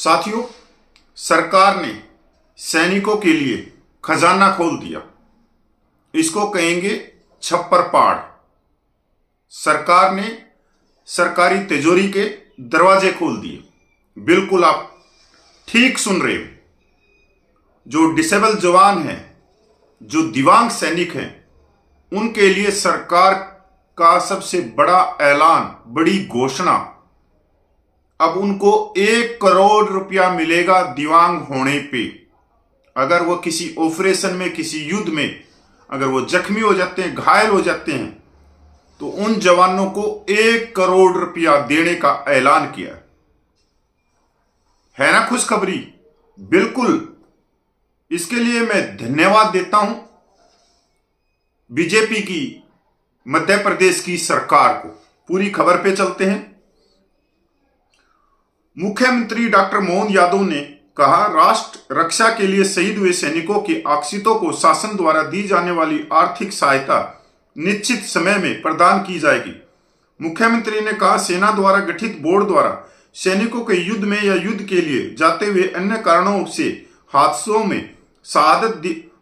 साथियों, सरकार ने सैनिकों के लिए खजाना खोल दिया। इसको कहेंगे छप्पर पाड़। सरकार ने सरकारी तिजोरी के दरवाजे खोल दिए। बिल्कुल आप ठीक सुन रहे हो। जो डिसेबल जवान हैं, जो दिव्यांग सैनिक हैं, उनके लिए सरकार का सबसे बड़ा ऐलान, बड़ी घोषणा, अब उनको 1 करोड़ रुपया मिलेगा दिव्यांग होने पे। अगर वो किसी ऑपरेशन में, किसी युद्ध में अगर वो जख्मी हो जाते हैं, घायल हो जाते हैं, तो उन जवानों को 1 करोड़ रुपया देने का ऐलान किया है ना। खुशखबरी। बिल्कुल, इसके लिए मैं धन्यवाद देता हूं बीजेपी की, मध्य प्रदेश की सरकार को। पूरी खबर पे चलते हैं। मुख्यमंत्री डॉक्टर मोहन यादव ने कहा, राष्ट्र रक्षा के लिए शहीद हुए सैनिकों के आश्रितों को शासन द्वारा दी जाने वाली आर्थिक सहायता निश्चित समय में प्रदान की जाएगी। मुख्यमंत्री ने कहा, सेना द्वारा गठित बोर्ड द्वारा सैनिकों के युद्ध में या युद्ध के लिए जाते हुए अन्य कारणों से हादसों में शहादत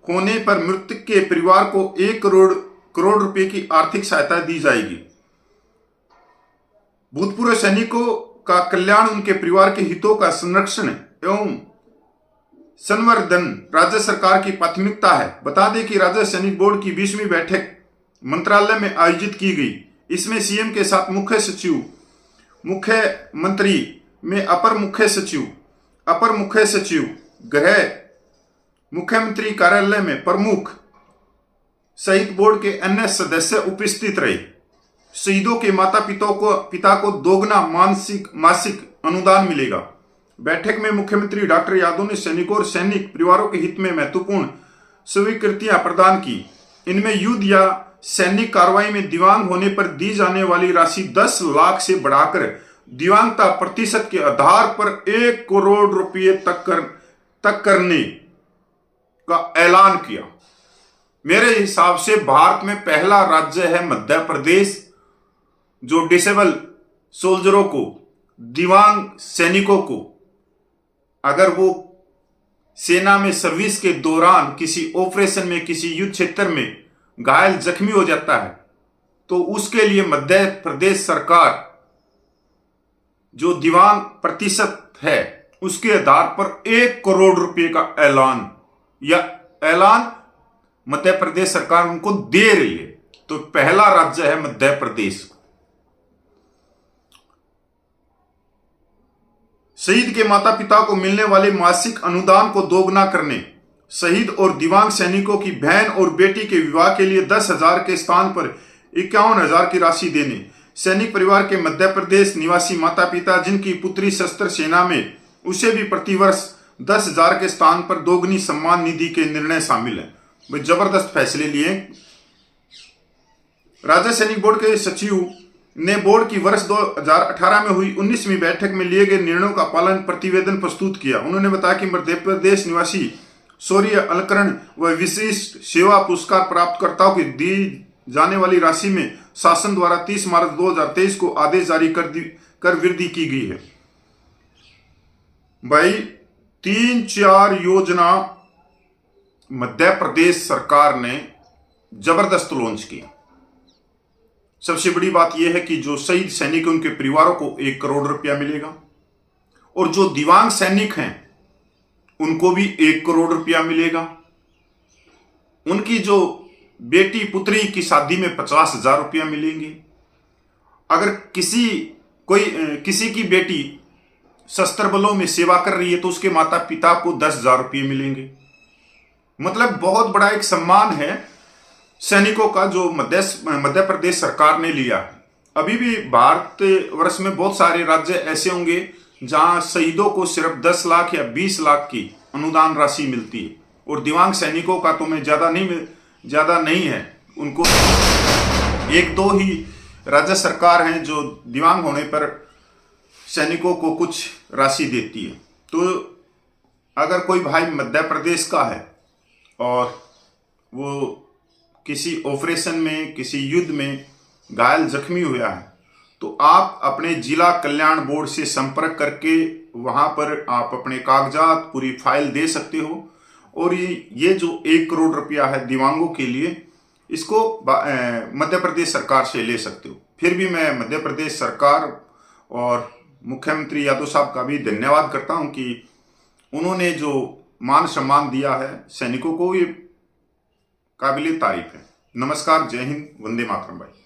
होने पर मृतक के परिवार को 1 करोड़ रुपए की आर्थिक सहायता दी जाएगी। भूतपूर्व सैनिकों का कल्याण, उनके परिवार के हितों का संरक्षण एवं संवर्धन राज्य सरकार की प्राथमिकता है। बता दें कि राज्य सैनिक बोर्ड की 20वीं बैठक मंत्रालय में आयोजित की गई। इसमें सीएम के साथ मुख्य सचिव, मुख्यमंत्री में अपर मुख्य सचिव गृह, मुख्यमंत्री कार्यालय में प्रमुख सहित बोर्ड के अन्य सदस्य उपस्थित रहे। शहीदों के माता पिता को दोगुना मासिक अनुदान मिलेगा। बैठक में मुख्यमंत्री डॉक्टर यादव ने सैनिकों और सैनिक परिवारों के हित में महत्वपूर्ण स्वीकृतियां प्रदान की। इनमें युद्ध या सैनिक कार्रवाई में दिव्यांग होने पर दी जाने वाली राशि 10 लाख से बढ़ाकर दिव्यांगता प्रतिशत के आधार पर 1 करोड़ रुपये तक करने का ऐलान किया। मेरे हिसाब से भारत में पहला राज्य है मध्य प्रदेश, जो डिसेबल सोल्जरों को, दिव्यांग सैनिकों को, अगर वो सेना में सर्विस के दौरान किसी ऑपरेशन में, किसी युद्ध क्षेत्र में घायल जख्मी हो जाता है, तो उसके लिए मध्य प्रदेश सरकार जो दिव्यांग प्रतिशत है उसके आधार पर 1 करोड़ रुपए का ऐलान मध्य प्रदेश सरकार उनको दे रही है। तो पहला राज्य है मध्य प्रदेश। शहीद के माता पिता को मिलने वाले मासिक अनुदान को दोगुना करने, शहीद और दिव्यांग सैनिकों की बहन और बेटी के विवाह के लिए 10,000 के स्थान पर 51,000 की राशि देने, सैनिक परिवार के मध्य प्रदेश निवासी माता पिता जिनकी पुत्री सशस्त्र सेना में, उसे भी प्रतिवर्ष 10,000 के स्थान पर दोगुनी सम्मान निधि के निर्णय शामिल है। वे जबरदस्त फैसले लिए। राज्य सैनिक बोर्ड के सचिव ने बोर्ड की वर्ष 2018 में हुई 19वीं बैठक में लिए गए निर्णयों का पालन प्रतिवेदन प्रस्तुत किया। उन्होंने बताया कि मध्य प्रदेश निवासी शौर्य अलंकरण व विशिष्ट सेवा पुरस्कार प्राप्तकर्ताओं को दी जाने वाली राशि में शासन द्वारा 30 मार्च 2023 को आदेश जारी कर वृद्धि की गई है। भाई, 3-4 योजना मध्य प्रदेश सरकार ने जबरदस्त लॉन्च की। सबसे बड़ी बात यह है कि जो शहीद सैनिक हैं उनके परिवारों को 1 करोड़ रुपया मिलेगा, और जो दिव्यांग सैनिक हैं उनको भी 1 करोड़ रुपया मिलेगा। उनकी जो बेटी पुत्री की शादी में 50,000 रुपया मिलेंगे। अगर किसी की बेटी सशस्त्र बलों में सेवा कर रही है तो उसके माता पिता को 10,000 रुपये मिलेंगे। मतलब बहुत बड़ा एक सम्मान है सैनिकों का जो मध्य प्रदेश सरकार ने लिया है। अभी भी भारत वर्ष में बहुत सारे राज्य ऐसे होंगे जहां शहीदों को सिर्फ 10 लाख या 20 लाख की अनुदान राशि मिलती है, और दिव्यांग सैनिकों का तो मैं ज्यादा नहीं है, उनको 1-2 ही राज्य सरकार हैं जो दिव्यांग होने पर सैनिकों को कुछ राशि देती है। तो अगर कोई भाई मध्य प्रदेश का है और वो किसी ऑपरेशन में, किसी युद्ध में घायल जख्मी हुआ है, तो आप अपने जिला कल्याण बोर्ड से संपर्क करके वहां पर आप अपने कागजात पूरी फाइल दे सकते हो और ये जो 1 करोड़ रुपया है दिव्यांगों के लिए, इसको मध्य प्रदेश सरकार से ले सकते हो। फिर भी मैं मध्य प्रदेश सरकार और मुख्यमंत्री यादव साहब का भी धन्यवाद करता हूं कि उन्होंने जो मान सम्मान दिया है सैनिकों को, ये काबिले तारीफ है। नमस्कार, जय हिंद, वंदे मातरम भाई।